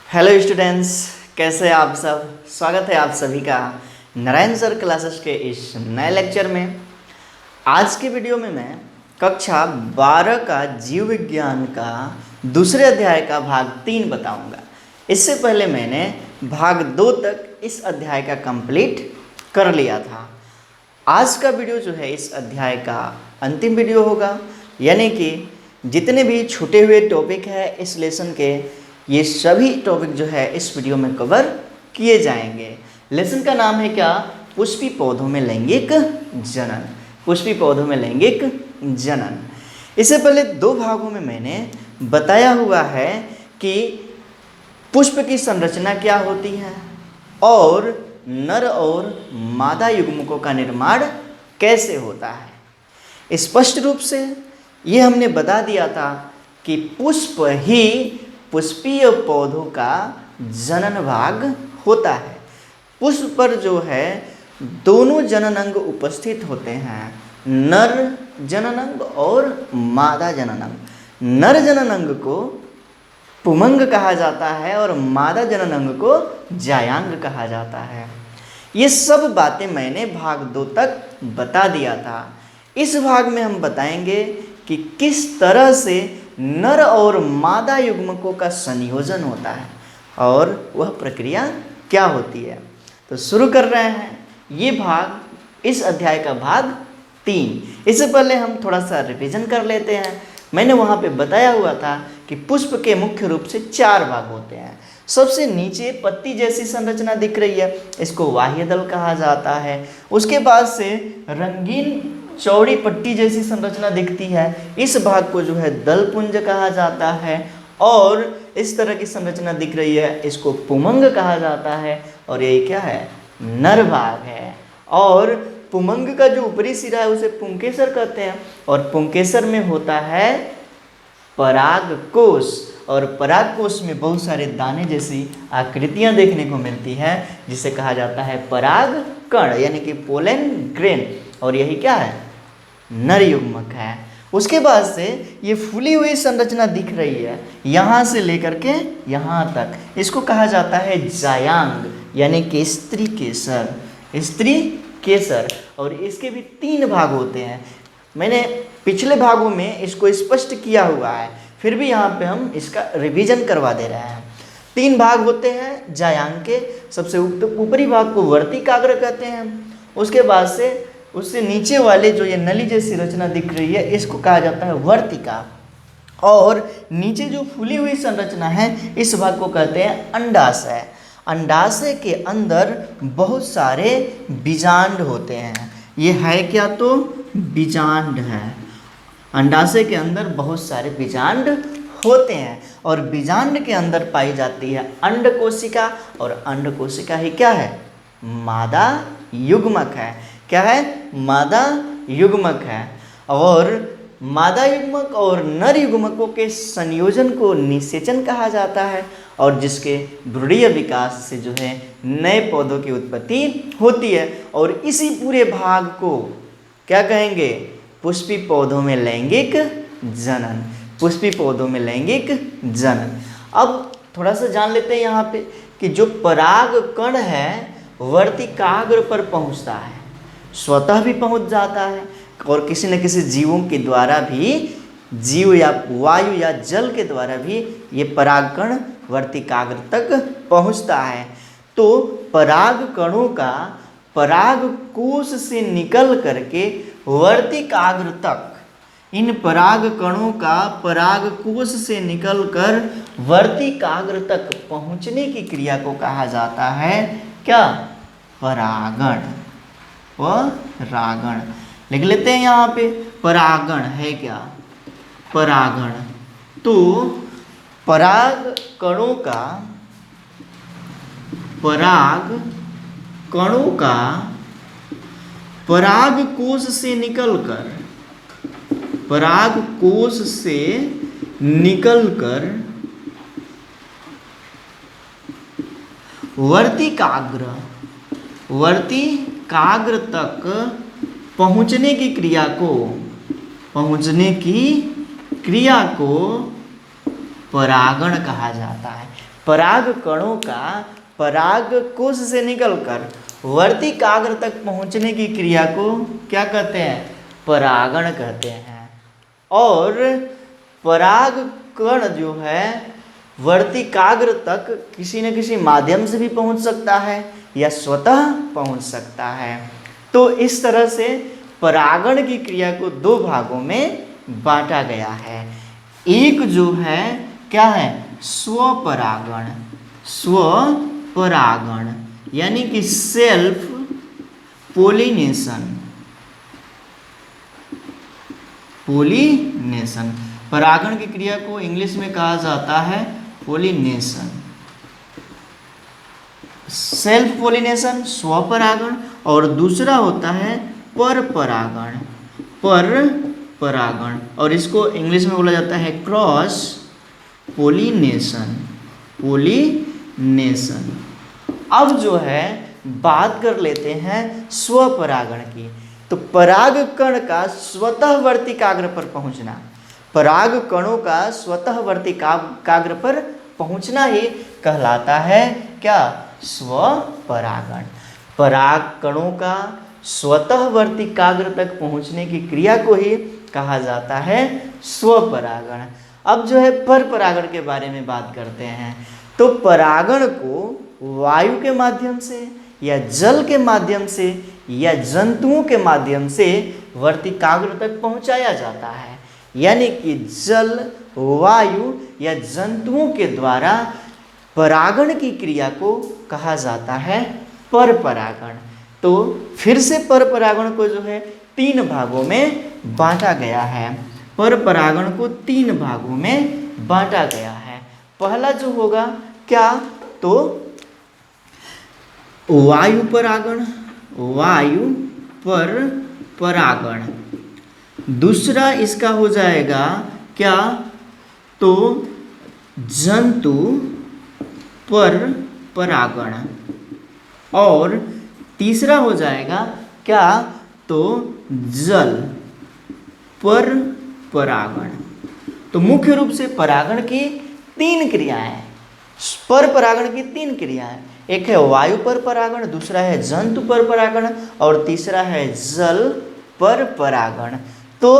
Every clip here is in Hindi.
हेलो स्टूडेंट्स, कैसे हैं आप सब। स्वागत है आप सभी का नारायण सर क्लासेस के इस नए लेक्चर में। आज के वीडियो में मैं कक्षा 12 का जीव विज्ञान का दूसरे अध्याय का भाग 3 बताऊंगा। इससे पहले मैंने भाग 2 तक इस अध्याय का कंप्लीट कर लिया था। आज का वीडियो जो है इस अध्याय का अंतिम वीडियो होगा, यानी कि जितने भी छूटे हुए टॉपिक हैं इस लेसन के, ये सभी टॉपिक जो है इस वीडियो में कवर किए जाएंगे। लेसन का नाम है क्या? पुष्पी पौधों में लैंगिक जनन। पुष्पी पौधों में लैंगिक जनन। इससे पहले 2 भागों में मैंने बताया हुआ है कि पुष्प की संरचना क्या होती है और नर और मादा युग्मकों का निर्माण कैसे होता है। स्पष्ट रूप से ये हमने बता दिया था कि पुष्प ही पुष्पीय पौधों का जनन भाग होता है। पुष्प पर जो है दोनों जनन अंग उपस्थित होते हैं, नर जनन अंग और मादा जनन अंग। नर जनन अंग को पुमंग कहा जाता है और मादा जनन अंग को जायांग कहा जाता है। ये सब बातें मैंने भाग 2 तक बता दिया था। इस भाग में हम बताएंगे कि किस तरह से नर और मादा युग्मकों का संयोजन होता है और वह प्रक्रिया क्या होती है। तो शुरू कर रहे हैं ये भाग, इस अध्याय का भाग 3। इससे पहले हम थोड़ा सा रिवीजन कर लेते हैं। मैंने वहाँ पे बताया हुआ था कि पुष्प के मुख्य रूप से 4 भाग होते हैं। सबसे नीचे पत्ती जैसी संरचना दिख रही है, इसको बाह्य दल कहा जाता है। उसके बाद से रंगीन चौड़ी पट्टी जैसी संरचना दिखती है, इस भाग को जो है दलपुंज कहा जाता है। और इस तरह की संरचना दिख रही है, इसको पुमंग कहा जाता है। और ये क्या है? नर भाग है। और पुमंग का जो ऊपरी सिरा है उसे पुंकेसर कहते हैं और पुंकेसर में होता है परागकोश। और परागकोश में बहुत सारे दाने जैसी आकृतियां देखने को मिलती हैं, जिसे कहा जाता है परागकण, यानी कि पोलन ग्रेन। और यही क्या है? नर युग्मक है। उसके बाद से ये फूली हुई संरचना दिख रही है, यहाँ से लेकर के यहाँ तक, इसको कहा जाता है जायांग, यानी कि स्त्री केसर। स्त्री केसर। और इसके भी 3 भाग होते हैं। मैंने पिछले भागों में इसको स्पष्ट किया हुआ है, फिर भी यहाँ पे हम इसका रिवीजन करवा दे रहे हैं। 3 भाग होते हैं जायांग के। सबसे ऊपरी भाग को वर्तिकाग्र कहते हैं। उसके बाद से उससे नीचे वाले जो ये नली जैसी रचना दिख रही है, इसको कहा जाता है वर्तिका। और नीचे जो फूली हुई संरचना है, इस भाग को कहते हैं अंडाशय। अंडाशय के अंदर बहुत सारे बीजांड होते हैं। ये है क्या? तो बीजांड है। अंडाशय के अंदर बहुत सारे बीजांड होते हैं और बीजांड के अंदर पाई जाती है अंड कोशिका। और अंड कोशिका ही क्या है? मादा युग्मक है। क्या है? मादा युग्मक है। और मादा युग्मक और नर युग्मकों के संयोजन को निषेचन कहा जाता है, और जिसके भ्रूणीय विकास से जो है नए पौधों की उत्पत्ति होती है। और इसी पूरे भाग को क्या कहेंगे? पुष्पी पौधों में लैंगिक जनन। पुष्पी पौधों में लैंगिक जनन। अब थोड़ा सा जान लेते हैं यहाँ पे कि जो पराग कण है वर्तिकाग्र पर पहुँचता है, स्वतः भी पहुँच जाता है और किसी न किसी जीवों के द्वारा भी, जीव या वायु या जल के द्वारा भी ये परागकण वर्तिकाग्र तक पहुँचता है। तो पराग कणों का परागकोश से निकल करके वर्तिकाग्र तक, इन पराग कणों का परागकोश से निकलकर वर्तिकाग्र तक पहुँचने की क्रिया को कहा जाता है क्या? परागण। परागण लिख लेते हैं यहाँ पे। परागण है क्या? परागण। तो पराग कणों का परागकोश से निकलकर वर्तिकाग्र तक पहुँचने की क्रिया को परागण कहा जाता है। पराग कणों का पराग कोश से निकलकर वर्तिकाग्र तक पहुंचने की क्रिया को क्या कहते हैं? परागण कहते हैं। और पराग कण जो है वर्तिकाग्र तक किसी न किसी माध्यम से भी पहुंच सकता है या स्वतः पहुंच सकता है। तो इस तरह से परागण की क्रिया को दो भागों में बांटा गया है। एक जो है क्या है? स्वपरागण। स्वपरागण यानी कि सेल्फ पोलिनेशन। पोलिनेशन परागण की क्रिया को इंग्लिश में कहा जाता है पोलिनेशन। सेल्फ पोलिनेशन स्वपरागण, और दूसरा होता है परपरागण। परपरागण, और इसको इंग्लिश में बोला जाता है क्रॉस पोलिनेशन। पोलिनेशन। अब जो है बात कर लेते हैं स्वपरागण की। तो पराग कण का स्वतः वर्तिकाग्र पर पहुंचना, पराग कणों का स्वतः वर्तिकाग्र पर पहुंचना ही कहलाता है क्या? स्वपरागण। पराग कणों का स्वतः वर्तिकाग्र तक पहुंचने की क्रिया को ही कहा जाता है स्वपरागण। अब जो है परपरागण के बारे में बात करते हैं। तो परागण को वायु के माध्यम से या जल के माध्यम से या जंतुओं के माध्यम से वर्तिकाग्र तक पहुंचाया जाता है। यानी कि जल, वायु या जंतुओं के द्वारा परागण की क्रिया को कहा जाता है परपरागण। तो फिर से परपरागण को जो है 3 भागों में बांटा गया है। परपरागण को 3 भागों में बांटा गया है। पहला जो होगा क्या? तो वायु परागण, वायु पर परागण। दूसरा इसका हो जाएगा क्या? तो जंतु पर परागण। और तीसरा हो जाएगा क्या? तो जल पर परागण। तो मुख्य रूप से परागण की 3 क्रियाएं, पर परागण की 3 क्रियाएं। एक है वायु पर परागण, दूसरा है जंतु पर परागण और तीसरा है जल पर परागण। तो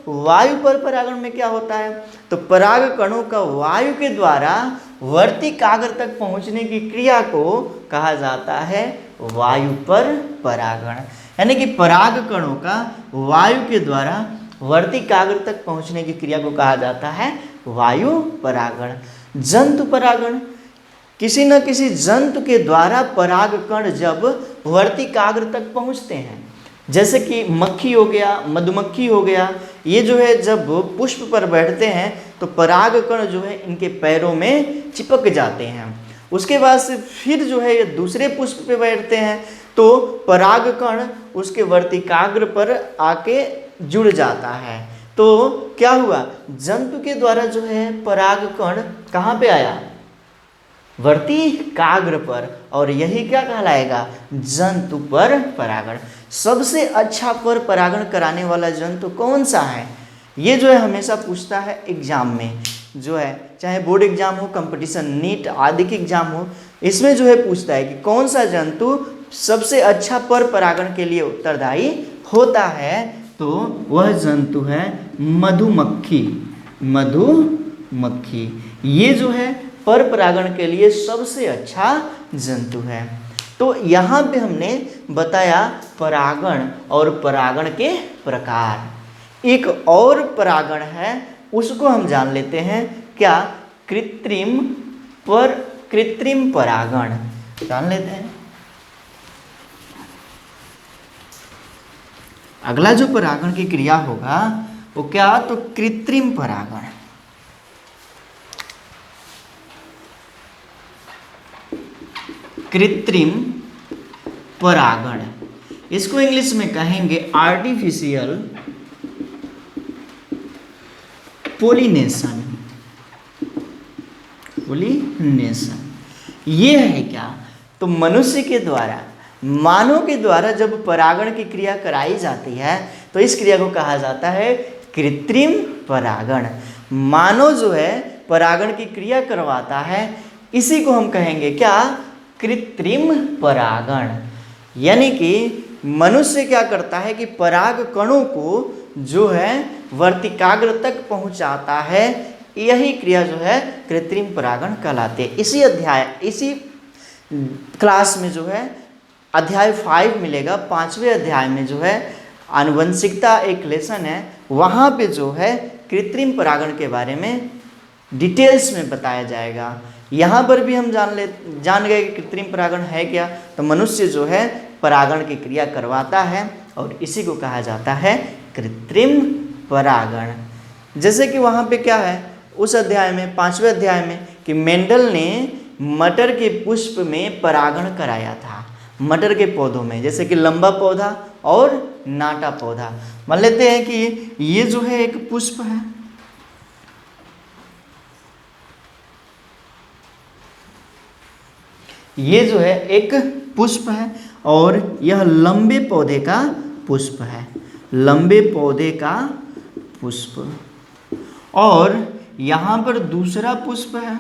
वायु पर परागण में क्या होता है? तो पराग कणों का वायु के द्वारा वर्तिकाग्र तक पहुंचने की क्रिया को कहा जाता है वायु पर परागण। यानी कि पराग कणों का वायु के द्वारा वर्तिकाग्र तक पहुंचने की क्रिया को कहा जाता है वायु परागण। जंतु परागण, किसी न किसी जंतु के द्वारा पराग कण जब वर्तिकाग्र तक पहुंचते हैं, जैसे कि मक्खी हो गया, मधुमक्खी हो गया, ये जो है जब पुष्प पर बैठते हैं तो पराग कण जो है इनके पैरों में चिपक जाते हैं। उसके बाद से फिर जो है ये दूसरे पुष्प पे बैठते हैं तो पराग कण उसके वर्तिकाग्र पर आके जुड़ जाता है। तो क्या हुआ? जंतु के द्वारा जो है पराग कण कहाँ पे आया? वर्तिकाग्र पर, और यही क्या कहलाएगा? जंतु पर परागण। सबसे अच्छा पर परागण कराने वाला जंतु कौन सा है? ये जो है हमेशा पूछता है एग्जाम में, जो है चाहे बोर्ड एग्जाम हो, कंपटीशन, नीट आदि के एग्जाम हो, इसमें जो है पूछता है कि कौन सा जंतु सबसे अच्छा पर परागण के लिए उत्तरदायी होता है। तो वह जंतु है मधुमक्खी। मधुमक्खी ये जो है पर परागण के लिए सबसे अच्छा जंतु है। तो यहाँ पे हमने बताया परागण और परागण के प्रकार। एक और परागण है, उसको हम जान लेते हैं क्या? कृत्रिम परागण जान लेते हैं। अगला जो परागण की क्रिया होगा वो क्या? तो कृत्रिम परागण। कृत्रिम परागण, इसको इंग्लिश में कहेंगे आर्टिफिशियल पोलिनेशन। पोलिनेशन ये है क्या? तो मनुष्य के द्वारा, मानव के द्वारा जब परागण की क्रिया कराई जाती है तो इस क्रिया को कहा जाता है कृत्रिम परागण। मानव जो है परागण की क्रिया करवाता है इसी को हम कहेंगे क्या, कृत्रिम परागण। यानी कि मनुष्य क्या करता है कि पराग कणों को जो है वर्तिकाग्र तक पहुंचाता है, यही क्रिया जो है कृत्रिम परागण कहलाती है। इसी क्लास में जो है अध्याय 5 मिलेगा, 5वें अध्याय में जो है आनुवंशिकता एक लेसन है, वहाँ पे जो है कृत्रिम परागण के बारे में डिटेल्स में बताया जाएगा। यहाँ पर भी हम जान गए कि कृत्रिम परागण है क्या, तो मनुष्य जो है परागण की क्रिया करवाता है और इसी को कहा जाता है कृत्रिम परागण। जैसे कि वहाँ पे क्या है उस अध्याय में, 5वें अध्याय में, कि मेंडल ने मटर के पुष्प में परागण कराया था, मटर के पौधों में, जैसे कि लंबा पौधा और नाटा पौधा। मान लेते हैं कि ये जो है एक पुष्प है, ये जो है एक पुष्प है और यह लंबे पौधे का पुष्प है, लंबे पौधे का पुष्प। और यहाँ पर दूसरा पुष्प है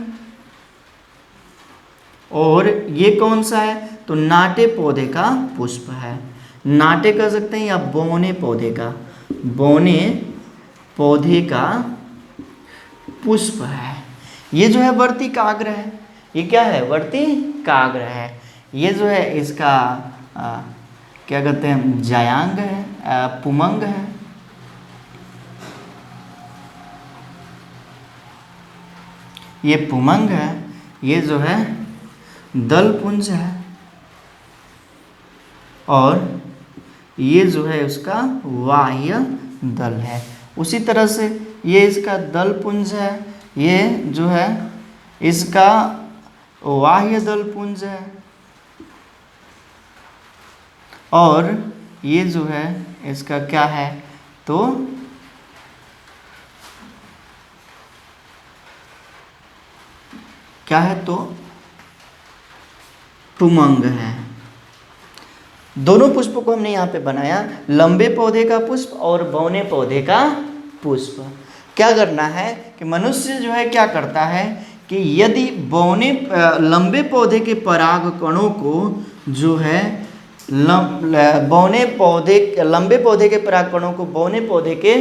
और ये कौन सा है, तो नाटे पौधे का पुष्प है। नाटे कह सकते हैं या बौने पौधे का, बौने पौधे का पुष्प है। ये जो है वर्तिकाग्र है, ये क्या है, वर्तिकाग्र है। ये जो है इसका क्या कहते हैं, जायांग है, पुमंग है। ये पुमंग है, ये जो है दल पुंज है और ये जो है उसका बाह्य दल है। उसी तरह से ये इसका दल पुंज है, ये जो है इसका बाह्य दल पुंज है और ये जो है इसका क्या है, तो क्या है, तो पुमंग है। दोनों पुष्प को हमने यहाँ पे बनाया, लंबे पौधे का पुष्प और बौने पौधे का पुष्प। क्या करना है कि मनुष्य जो है क्या करता है कि यदि लंबे पौधे के पराग कणों को जो है लंबे पौधे के पराग कणों को बौने पौधे के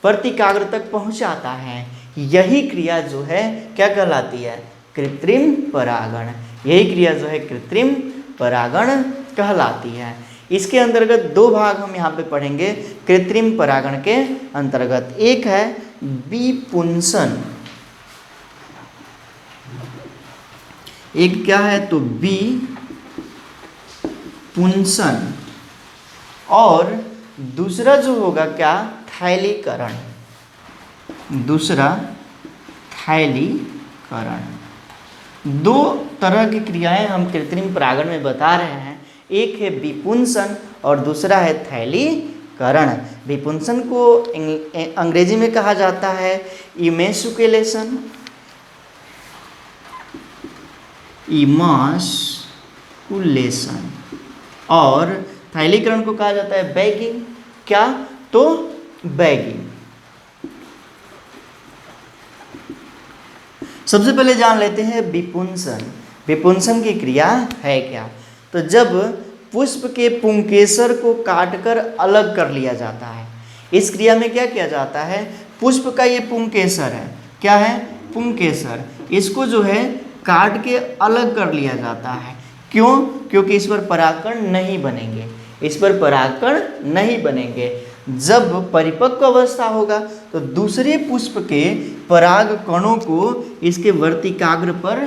वर्तिकाग्र तक पहुँचाता है, यही क्रिया जो है क्या कहलाती है, कृत्रिम परागण। यही क्रिया जो है कृत्रिम परागण कहलाती है। इसके अंतर्गत दो भाग हम यहाँ पे पढ़ेंगे कृत्रिम परागण के अंतर्गत। एक है बीपुंसन, एक क्या है, तो बीपुंसन, और दूसरा जो होगा क्या, थैलीकरण। दूसरा थैलीकरण। दो तरह की क्रियाएं हम कृत्रिम परागण में बता रहे हैं, एक है विपुंसन और दूसरा है थैलीकरण। विपुंसन को अंग्रेजी में कहा जाता है इमेस्कुलेशन, इमास्कुलेशन, और थैलीकरण को कहा जाता है बैगिंग। क्या, तो बैगिंग। सबसे पहले जान लेते हैं विपुंसन। विपुंसन की क्रिया है क्या, तो जब पुष्प के पुंकेसर को काटकर अलग कर लिया जाता है, इस क्रिया में क्या किया जाता है, पुष्प का ये पुंकेसर है, क्या है, पुंकेसर, इसको जो है काट के अलग कर लिया जाता है। क्यों, क्योंकि इस पर परागकण नहीं बनेंगे, इस पर परागकण नहीं बनेंगे। जब परिपक्व अवस्था होगा तो दूसरे पुष्प के पराग कणों को इसके वर्तिकाग्र पर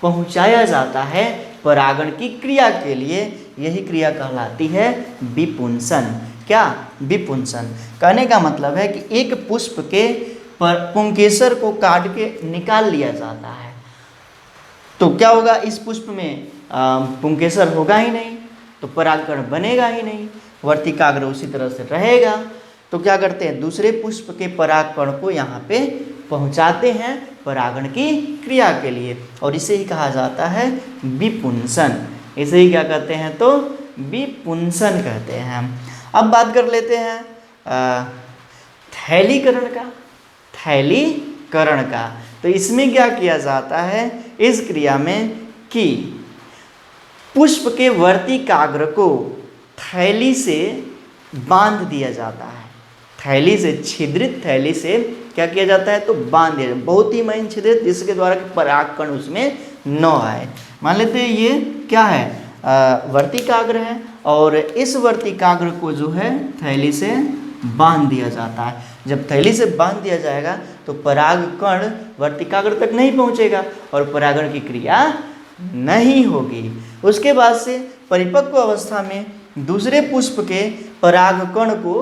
पहुंचाया जाता है परागण की क्रिया के लिए, यही क्रिया कहलाती है विपुंसन। क्या, विपुंसन। कहने का मतलब है कि एक पुष्प के पुंकेसर को काट के निकाल लिया जाता है, तो क्या होगा, इस पुष्प में पुंकेसर होगा ही नहीं, तो परागकण बनेगा ही नहीं, वर्तिकाग्र उसी तरह से रहेगा। तो क्या करते हैं, दूसरे पुष्प के परागकण को यहाँ पे पहुँचाते हैं परागण की क्रिया के लिए, और इसे ही कहा जाता है विपुंसन। इसे ही क्या कहते हैं, तो विपुंसन कहते हैं। अब बात कर लेते हैं थैलीकरण का। थैलीकरण का तो इसमें क्या किया जाता है इस क्रिया में कि पुष्प के वर्तिकाग्र को थैली से बांध दिया जाता है। थैली से, छिद्रित थैली से क्या किया जाता है, तो बांध दिया जाता है, बहुत ही महीन छिद्रित, जिसके द्वारा परागकण उसमें न आए। मान लेते हैं ये क्या है, वर्तिकाग्र है, और इस वर्तिकाग्र को जो है थैली से बांध दिया जाता है। जब थैली से बांध दिया जाएगा तो परागकण वर्तिकाग्र तक नहीं पहुंचेगा और परागण की क्रिया नहीं होगी। उसके बाद से परिपक्व अवस्था में दूसरे पुष्प के परागकण को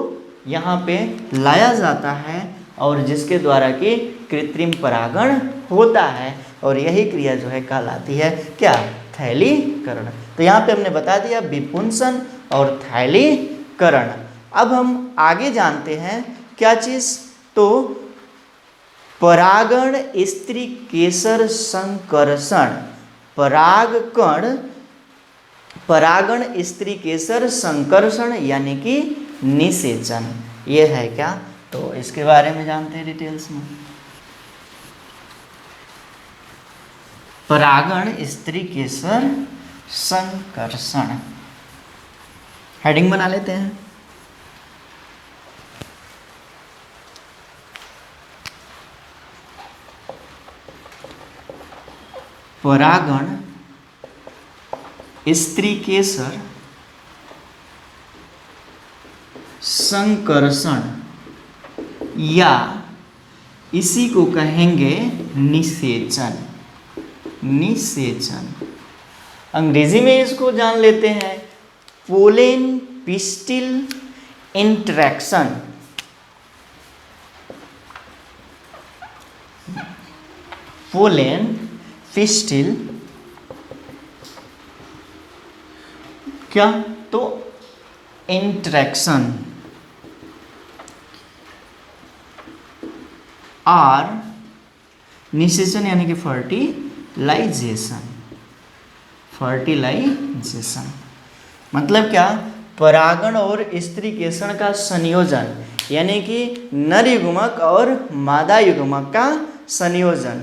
यहाँ पे लाया जाता है और जिसके द्वारा कि कृत्रिम परागण होता है, और यही क्रिया जो है कहलाती है क्या, थैलीकरण। तो यहाँ पे हमने बता दिया विपुंसन और थैलीकरण। अब हम आगे जानते हैं क्या चीज़, तो परागण स्त्री केसर संकर्षण। परागण स्त्री केसर संकर्षण यानी कि निषेचन, ये है क्या, तो इसके बारे में जानते हैं डिटेल्स में। परागण स्त्री केसर संकर्षण, हेडिंग बना लेते हैं। परागण स्त्री केसर संकर्षण या इसी को कहेंगे निषेचन। निषेचन अंग्रेजी में इसको जान लेते हैं pollen pistil interaction. Pollen pistil क्या, तो इंटरेक्शन और निषेचन यानी कि फर्टिलाइजेशन। फर्टिलाइजेशन मतलब क्या, परागण और स्त्री केसर का संयोजन, यानी कि नर युग्मक और मादा युग्मक का संयोजन,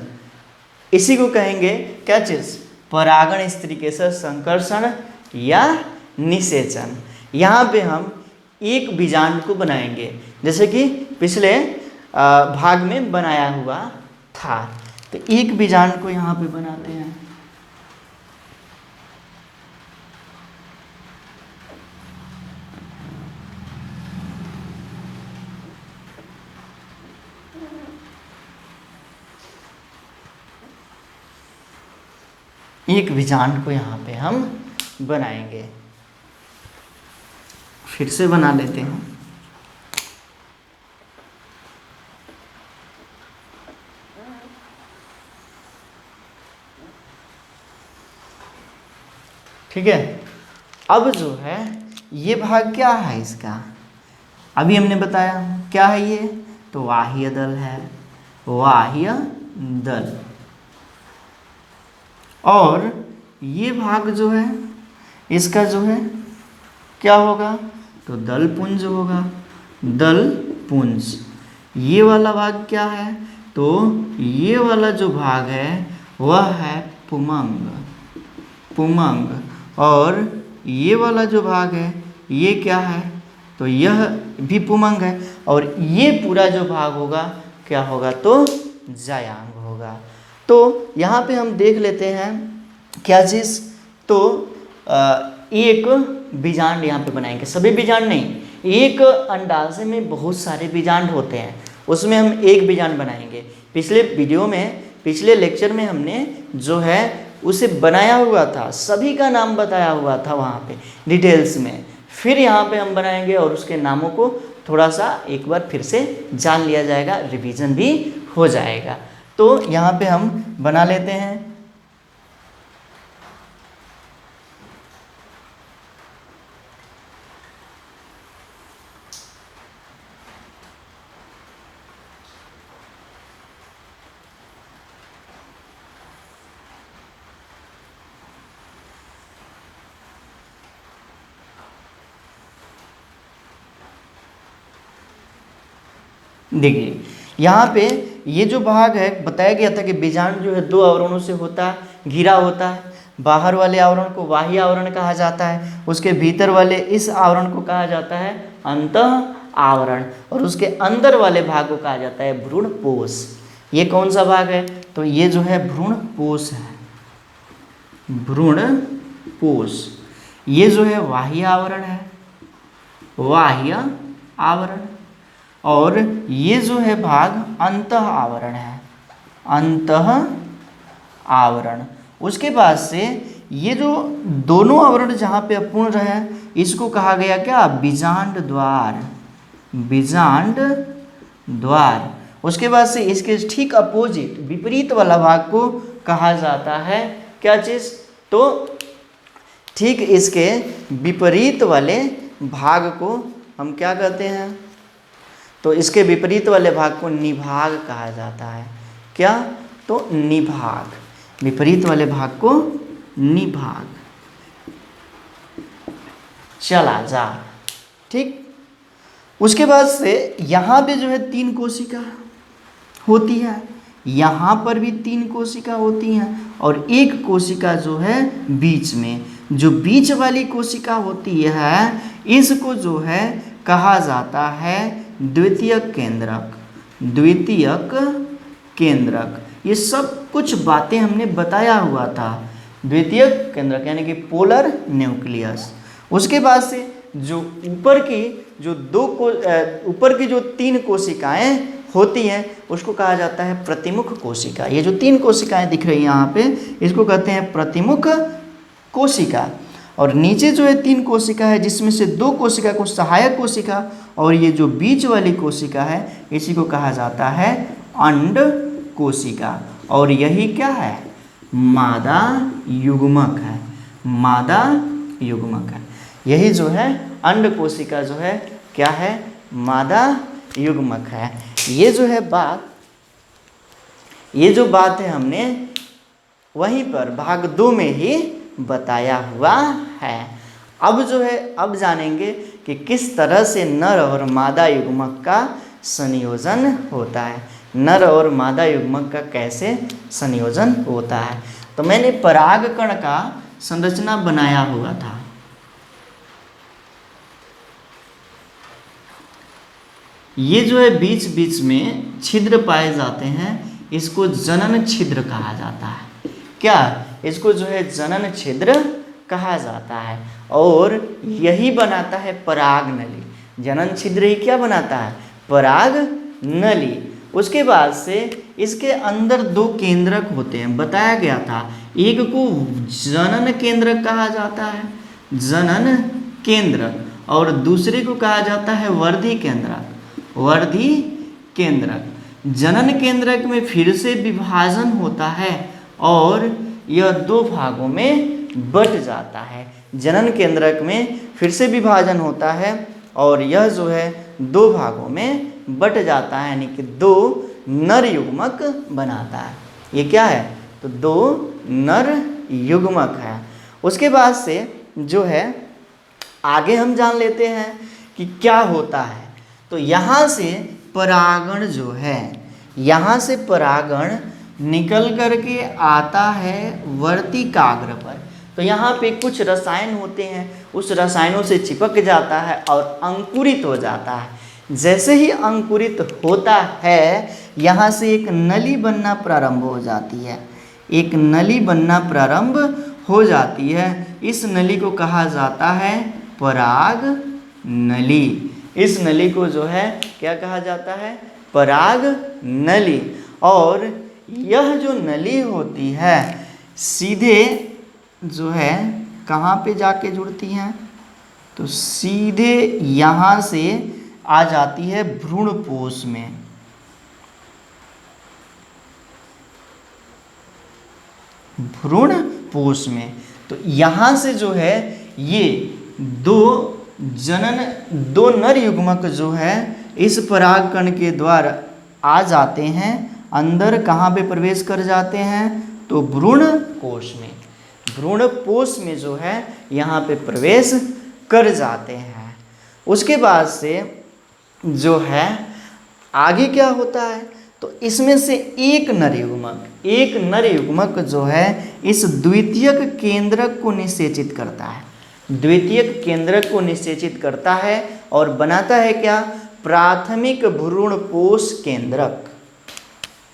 इसी को कहेंगे क्या चीज़, परागण स्त्री केसर संकर्षण या निषेचन। यहाँ पे हम एक बीजांड को बनाएंगे, जैसे कि पिछले भाग में बनाया हुआ था। तो एक बीजांड को यहाँ पे बनाते हैं। एक बीजांड को यहाँ पे हम बनाएंगे, फिर से बना लेते हैं। ठीक है, अब जो है ये भाग क्या है इसका, अभी हमने बताया क्या है ये, तो वाह्य दल है, वाह्य दल। और ये भाग जो है इसका जो है क्या होगा, तो दल पुंज होगा, दल पुंज। ये वाला भाग क्या है, तो ये वाला जो भाग है वह है पुमंग, पुमंग। और ये वाला जो भाग है ये क्या है, तो यह भी पुमंग है। और ये पूरा जो भाग होगा क्या होगा, तो जायांग होगा। तो यहाँ पे हम देख लेते हैं क्या चीज़, तो एक बीजांड यहाँ पे बनाएंगे, सभी बीजांड नहीं, एक अंडाशय में बहुत सारे बीजांड होते हैं, उसमें हम एक बीजांड बनाएंगे। पिछले वीडियो में, पिछले लेक्चर में हमने जो है उसे बनाया हुआ था, सभी का नाम बताया हुआ था वहाँ पे डिटेल्स में। फिर यहाँ पे हम बनाएंगे और उसके नामों को थोड़ा सा एक बार फिर से जान लिया जाएगा, रिवीजन भी हो जाएगा। तो यहाँ पे हम बना लेते हैं। देखिए यहाँ पे ये जो भाग है बताया गया था कि बीजांड जो है 2 आवरणों से होता है, घिरा होता है। बाहर वाले आवरण को बाह्य आवरण कहा जाता है, उसके भीतर वाले इस आवरण को कहा जाता है अंतः आवरण, और उसके अंदर वाले भाग को कहा जाता है भ्रूणपोष। ये कौन सा भाग है? तो ये जो है भ्रूणपोष है, भ्रूणपोष। ये जो है बाह्य आवरण है, बाह्य आवरण, और ये जो है भाग अंतः आवरण है, अंतः आवरण। उसके बाद से ये जो दोनों आवरण जहाँ पे अपूर्ण है इसको कहा गया क्या? बीजांड द्वार, बीजांड द्वार। उसके बाद से इसके ठीक अपोजिट विपरीत वाला भाग को कहा जाता है क्या चीज़? तो ठीक इसके विपरीत वाले भाग को हम क्या कहते हैं? तो इसके विपरीत वाले भाग को निभाग कहा जाता है। क्या? तो निभाग, विपरीत वाले भाग को निभाग। चला जा, ठीक। उसके बाद से यहाँ पे जो है 3 कोशिका होती है, यहाँ पर भी 3 कोशिका होती हैं, और एक कोशिका जो है बीच में, जो बीच वाली कोशिका होती है इसको जो है कहा जाता है द्वितीयक केंद्रक, द्वितीयक केंद्रक। ये सब कुछ बातें हमने बताया हुआ था। द्वितीयक केंद्रक यानी कि पोलर न्यूक्लियस। उसके बाद से जो ऊपर की जो 3 कोशिकाएं होती हैं उसको कहा जाता है प्रतिमुख कोशिका। ये जो 3 कोशिकाएं दिख रही हैं यहाँ पे इसको कहते हैं प्रतिमुख कोशिका। और नीचे जो है 3 कोशिका है जिसमें से 2 कोशिका को सहायक कोशिका, और ये जो बीच वाली कोशिका है इसी को कहा जाता है अंड कोशिका। और यही क्या है? मादा युग्मक है, मादा युग्मक है। यही जो है अंड कोशिका जो है क्या है? मादा युग्मक है। ये जो है बात, ये जो बात है हमने वहीं पर भाग 2 में ही बताया हुआ है। अब जो है अब जानेंगे कि किस तरह से नर और मादा युग्मक का संयोजन होता है। नर और मादा युग्मक का कैसे संयोजन होता है। तो मैंने परागकण का संरचना बनाया हुआ था। ये जो है बीच बीच में छिद्र पाए जाते हैं, इसको जनन छिद्र कहा जाता है। क्या? इसको जो है जनन छिद्र कहा जाता है, और यही बनाता है पराग नली। जनन छिद्र ही क्या बनाता है? पराग नली। उसके बाद से इसके अंदर 2 केंद्रक होते हैं, बताया गया था। एक को जनन केंद्रक कहा जाता है, जनन केंद्रक, और दूसरे को कहा जाता है वर्धी केंद्रक, वर्धी केंद्रक। जनन केंद्रक में फिर से विभाजन होता है और यह 2 भागों में बट जाता है। जनन केंद्रक में फिर से विभाजन होता है और यह जो है 2 भागों में बट जाता है, यानी कि 2 नर युग्मक बनाता है। ये क्या है? तो 2 नर युग्मक है। उसके बाद से जो है आगे हम जान लेते हैं कि क्या होता है। तो यहाँ से परागण जो है, यहाँ से परागण निकल करके आता है वर्तिकाग्र पर। तो यहाँ पे कुछ रसायन होते हैं, उस रसायनों से चिपक जाता है और अंकुरित हो जाता है। जैसे ही अंकुरित होता है यहाँ से एक नली बनना प्रारंभ हो जाती है, एक नली बनना प्रारंभ हो जाती है। इस नली को कहा जाता है पराग नली। इस नली को जो है क्या कहा जाता है? पराग नली। और यह जो नली होती है सीधे जो है कहाँ पे जाके जुड़ती हैं? तो सीधे यहाँ से आ जाती है भ्रूणपोष में। भ्रूणपोष में तो यहाँ से जो है ये 2 नर युग्मक जो है इस परागकण के द्वारा आ जाते हैं। अंदर कहाँ पे प्रवेश कर जाते हैं? तो भ्रूणकोश में, भ्रूणपोष में जो है यहाँ पे प्रवेश कर जाते हैं। उसके बाद से जो है आगे क्या होता है? तो इसमें से एक नर युग्मक जो है इस द्वितीयक केंद्रक को निषेचित करता है, द्वितीयक केंद्रक को निषेचित करता है और बनाता है क्या, प्राथमिक भ्रूणपोष केंद्रक।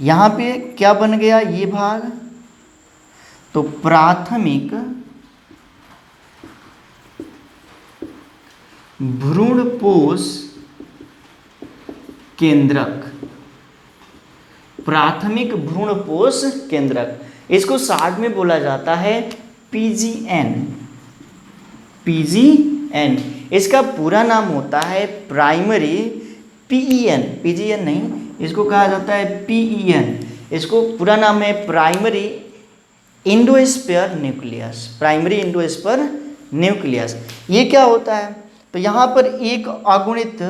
यहाँ पे क्या बन गया ये भाग, तो प्राथमिक भ्रूणपोष केंद्रक, प्राथमिक भ्रूणपोष केंद्रक, इसको शॉर्ट में बोला जाता है पीजीएन। पीजीएन इसका पूरा नाम होता है प्राइमरी पीईएन, पीजीएन नहीं, इसको कहा जाता है पीईएन। इसको पूरा नाम है primary endosperm nucleus, primary endosperm nucleus. ये क्या होता है, तो यहाँ पर एक अगुणित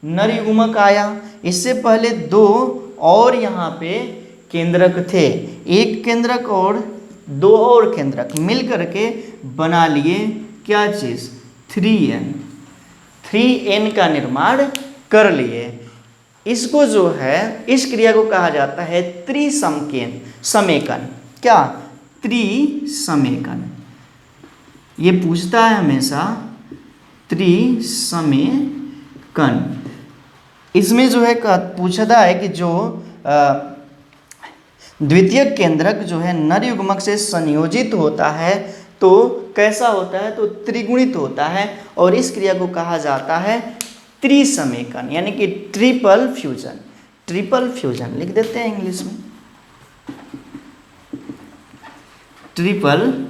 नर युग्मक आया, इससे पहले दो और यहाँ पे केंद्रक थे, एक केंद्रक और दो और केंद्रक मिल करके बना लिए क्या चीज़, 3N, 3N का निर्माण कर लिए। इसको जो है इस क्रिया को कहा जाता है त्रिसमेकन। क्या, त्रिसमेकन। ये पूछता है हमेशा त्रिसमेकन। इसमें जो है पूछता है कि जो द्वितीयक केंद्रक जो है नर युग्मक से संयोजित होता है तो कैसा होता है, तो त्रिगुणित होता है, और इस क्रिया को कहा जाता है त्रिसमेकन, यानी कि ट्रिपल फ्यूजन। ट्रिपल फ्यूजन लिख देते हैं इंग्लिश में, ट्रिपल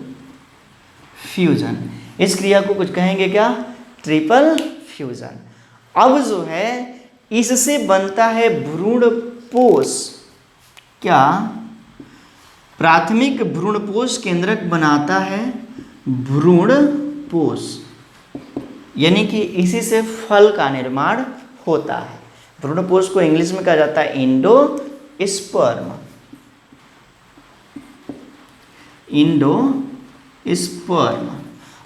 फ्यूजन। इस क्रिया को कुछ कहेंगे क्या, ट्रिपल फ्यूजन। अब जो है इससे बनता है भ्रूणपोष, क्या, प्राथमिक भ्रूणपोष केंद्रक बनाता है भ्रूणपोष, यानी कि इसी से फल का निर्माण होता है। भ्रूणपोष को इंग्लिश में कहा जाता है इंडोस्पर्म, इंडोस्पर्म,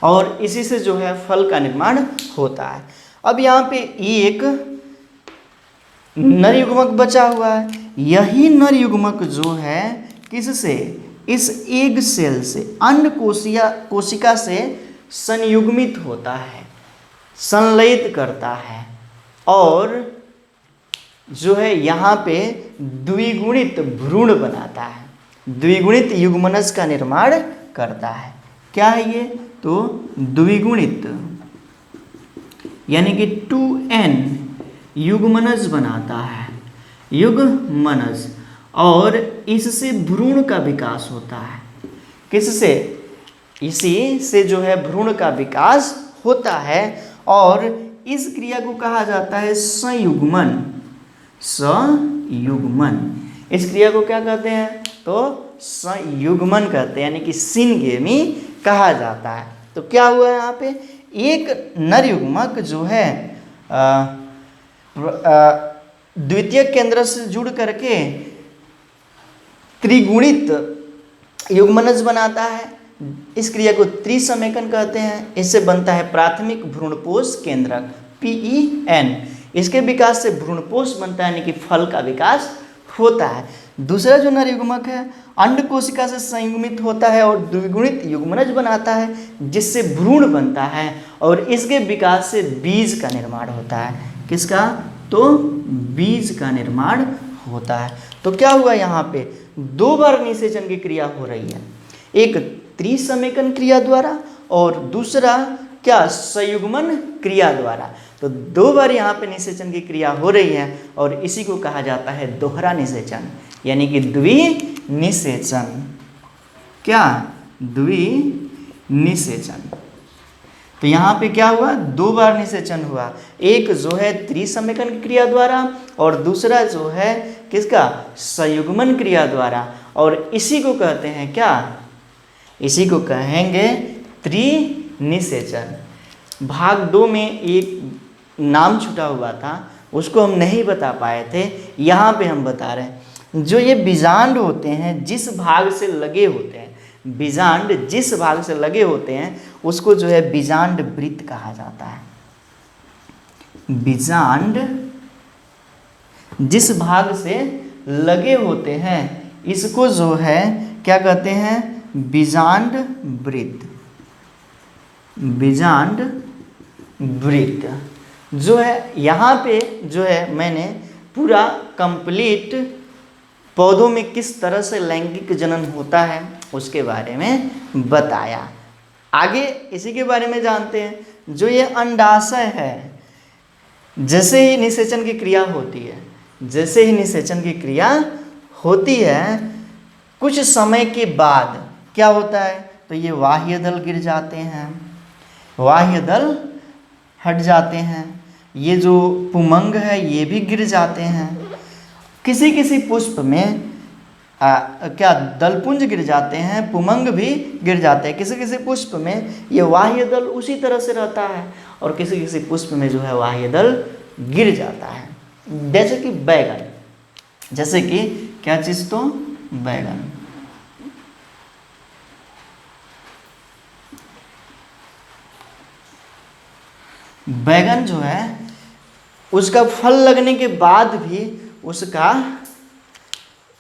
और इसी से जो है फल का निर्माण होता है। अब यहाँ पे एक नर युग्मक बचा हुआ है, यही नर युग्मक जो है किससे, इस एग सेल से, अंड कोशिका से संयुग्मित होता है, संलयित करता है, और जो है यहाँ पे द्विगुणित भ्रूण बनाता है, द्विगुणित युग्मनज का निर्माण करता है। क्या है ये, तो द्विगुणित यानी कि 2N युग्मनज बनाता है, युग्मनज, और इससे भ्रूण का विकास होता है। किससे, इसी से जो है भ्रूण का विकास होता है, और इस क्रिया को कहा जाता है संयुग्मन। संयुग्मन, इस क्रिया को क्या कहते हैं, तो संयुग्मन कहते हैं, यानी कि सिनगेमी कहा जाता है। तो क्या हुआ है यहाँ पे, एक नर युग्मक जो है द्वितीय केंद्र से जुड़ करके त्रिगुणित युग्मनज बनाता है, इस क्रिया को त्रिसमेकन कहते हैं। इससे बनता है प्राथमिक भ्रूणपोष केंद्रक PEN। इसके विकास से भ्रूणपोष बनता है, यानी कि फल का विकास होता है। दूसरा जो नर युग्मक है अंड कोशिका से संयुग्मित होता है और द्विगुणित युग्मनज बनाता है, जिससे भ्रूण बनता है, और इसके विकास से बीज का निर्माण होता है। किसका, तो बीज का निर्माण होता है। तो क्या हुआ, यहाँ पे दो बार निषेचन की क्रिया हो रही है, एक त्रिसमेकन क्रिया द्वारा और दूसरा क्या, संयुग्मन क्रिया द्वारा। तो दो बार यहाँ पे निषेचन की क्रिया हो रही है, और इसी को कहा जाता है दोहरा निषेचन, यानी कि द्विनिषेचन। क्या, द्विनिषेचन। तो यहाँ पे क्या हुआ, दो बार निषेचन हुआ, एक जो है त्रिसमेकन क्रिया द्वारा और दूसरा जो है किसका, संयुग्मन क्रिया द्वारा, और इसी को कहते हैं क्या, इसी को कहेंगे त्रिनिषेचन। भाग 2 में एक नाम छूटा हुआ था, उसको हम नहीं बता पाए थे, यहाँ पे हम बता रहे हैं। जो ये बीजांड होते हैं जिस भाग से लगे होते हैं, बीजांड जिस भाग से लगे होते हैं उसको जो है बीजांड वृत्त कहा जाता है। बीजांड जिस भाग से लगे होते हैं, इसको जो है क्या कहते हैं, बीजांड वृत्त। बीजांड वृत्त जो है यहाँ पे जो है मैंने पूरा कंप्लीट पौधों में किस तरह से लैंगिक जनन होता है उसके बारे में बताया। आगे इसी के बारे में जानते हैं। जो ये अंडाशय है, जैसे ही निषेचन की क्रिया होती है, जैसे ही निषेचन की क्रिया होती है, कुछ समय के बाद क्या होता है, तो ये बाह्य दल गिर जाते हैं, बाह्य दल हट जाते हैं, ये जो पुमंग है ये भी गिर जाते हैं। किसी किसी पुष्प में क्या दलपुंज गिर जाते हैं, पुमंग भी गिर जाते हैं। किसी किसी पुष्प में ये बाह्य दल उसी तरह से रहता है और किसी किसी पुष्प में जो है बाह्य दल गिर जाता है। जैसे कि बैगन, जैसे कि क्या चीज़, तो बैगन। बैगन जो है उसका फल लगने के बाद भी उसका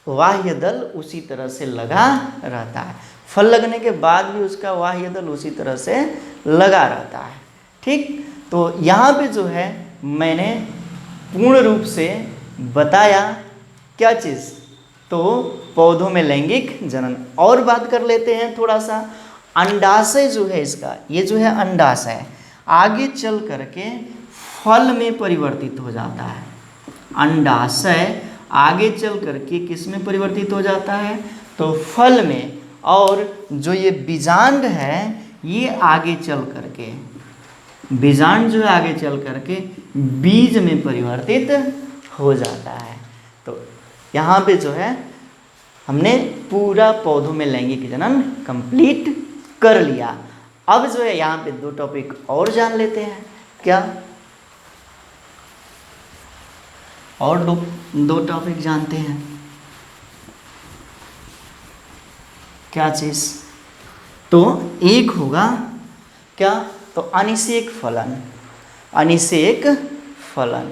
बाह्य दल उसी तरह से लगा रहता है। फल लगने के बाद भी उसका बाह्य दल उसी तरह से लगा रहता है। ठीक, तो यहाँ पे जो है मैंने पूर्ण रूप से बताया क्या चीज़, तो पौधों में लैंगिक जनन। और बात कर लेते हैं थोड़ा सा। अंडाशय जो है इसका, ये जो है अंडाशय आगे चल करके फल में परिवर्तित हो जाता है। अंडाशय आगे चल करके किस में परिवर्तित हो जाता है, तो फल में। और जो ये बीजांड है ये आगे चल करके, बीजांड जो है आगे चल करके बीज में परिवर्तित हो जाता है। तो यहाँ पे जो है हमने पूरा पौधों में लैंगिक जनन कंप्लीट कर लिया। अब जो है यहाँ पे 2 टॉपिक और जान लेते हैं। क्या और दो टॉपिक जानते हैं? क्या चीज़, तो एक होगा क्या, तो अनिषेक फलन। अनिषेक फलन,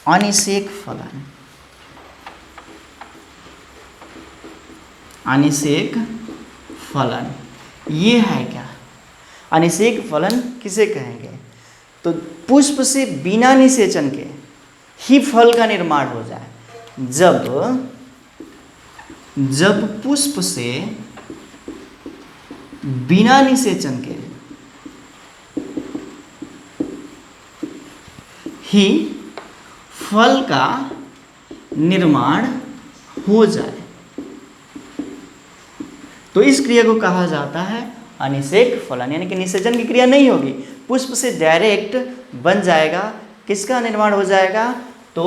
अनिषेक फलन, अनिषेक फलन ये है क्या? अनिषेक फलन किसे कहेंगे, तो पुष्प से बिना निषेचन के ही फल का निर्माण हो जाए। जब पुष्प से बिना निषेचन के ही फल का निर्माण हो जाए तो इस क्रिया को कहा जाता है अनिषेक फलन। यानी कि निषेचन की क्रिया नहीं होगी, पुष्प से डायरेक्ट बन जाएगा, किसका निर्माण हो जाएगा, तो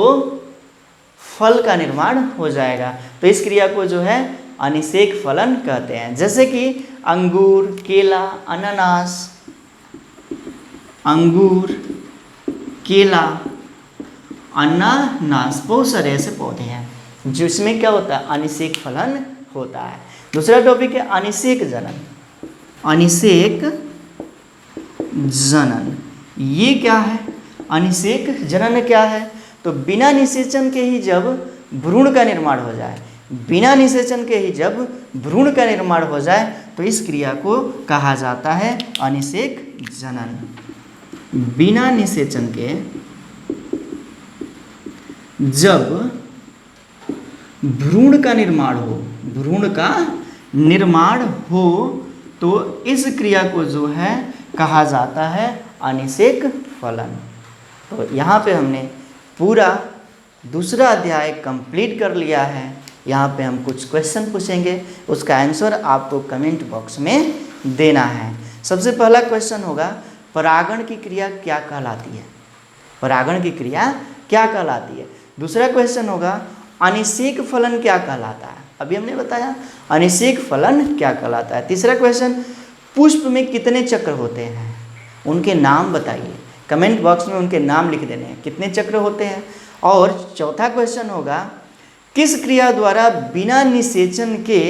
फल का निर्माण हो जाएगा। तो इस क्रिया को जो है अनिषेक फलन कहते हैं। जैसे कि अंगूर, केला, अनानास, अंगूर, केला, अनानास, बहुत सारे ऐसे पौधे हैं जिसमें क्या होता है, अनिषेक फलन होता है। दूसरा टॉपिक है अनिषेक जनन। अनिषेक जनन ये क्या है? अनिषेक जनन क्या है, तो बिना निषेचन के ही जब भ्रूण का निर्माण हो जाए, बिना निषेचन के ही जब भ्रूण का निर्माण हो जाए तो इस क्रिया को कहा जाता है अनिषेक जनन। बिना निषेचन के जब भ्रूण का निर्माण हो, भ्रूण का निर्माण हो तो इस क्रिया को जो है कहा जाता है अनिषेक फलन। तो यहाँ पे हमने पूरा दूसरा अध्याय कंप्लीट कर लिया है। यहाँ पे हम कुछ क्वेश्चन पूछेंगे, उसका आंसर आपको कमेंट बॉक्स में देना है। सबसे पहला क्वेश्चन होगा, परागण की क्रिया क्या कहलाती है? परागण की क्रिया क्या कहलाती है? दूसरा क्वेश्चन होगा, अनिषेक फलन क्या कहलाता है? अभी हमने बताया अनिषेक फलन क्या कहलाता है। तीसरा क्वेश्चन, पुष्प में कितने चक्र होते हैं, उनके नाम बताइए। कमेंट बॉक्स में उनके नाम लिख देने हैं, कितने चक्र होते हैं। और चौथा क्वेश्चन होगा, किस क्रिया द्वारा बिना निषेचन के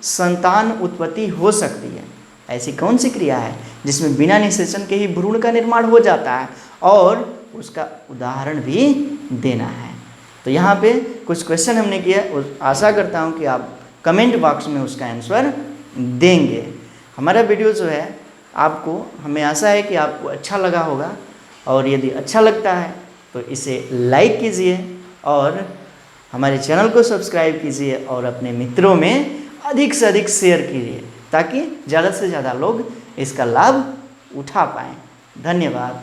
संतान उत्पत्ति हो सकती है? ऐसी कौन सी क्रिया है जिसमें बिना निषेचन के ही भ्रूण का निर्माण हो जाता है, और उसका उदाहरण भी देना है। तो यहाँ पे कुछ क्वेश्चन हमने किया, और आशा करता हूँ कि आप कमेंट बॉक्स में उसका आंसर देंगे। हमारा वीडियो जो है आपको, हमें आशा है कि आपको अच्छा लगा होगा, और यदि अच्छा लगता है तो इसे लाइक कीजिए और हमारे चैनल को सब्सक्राइब कीजिए और अपने मित्रों में अधिक से अधिक शेयर कीजिए ताकि ज़्यादा से ज़्यादा लोग इसका लाभ उठा पाएँ। धन्यवाद।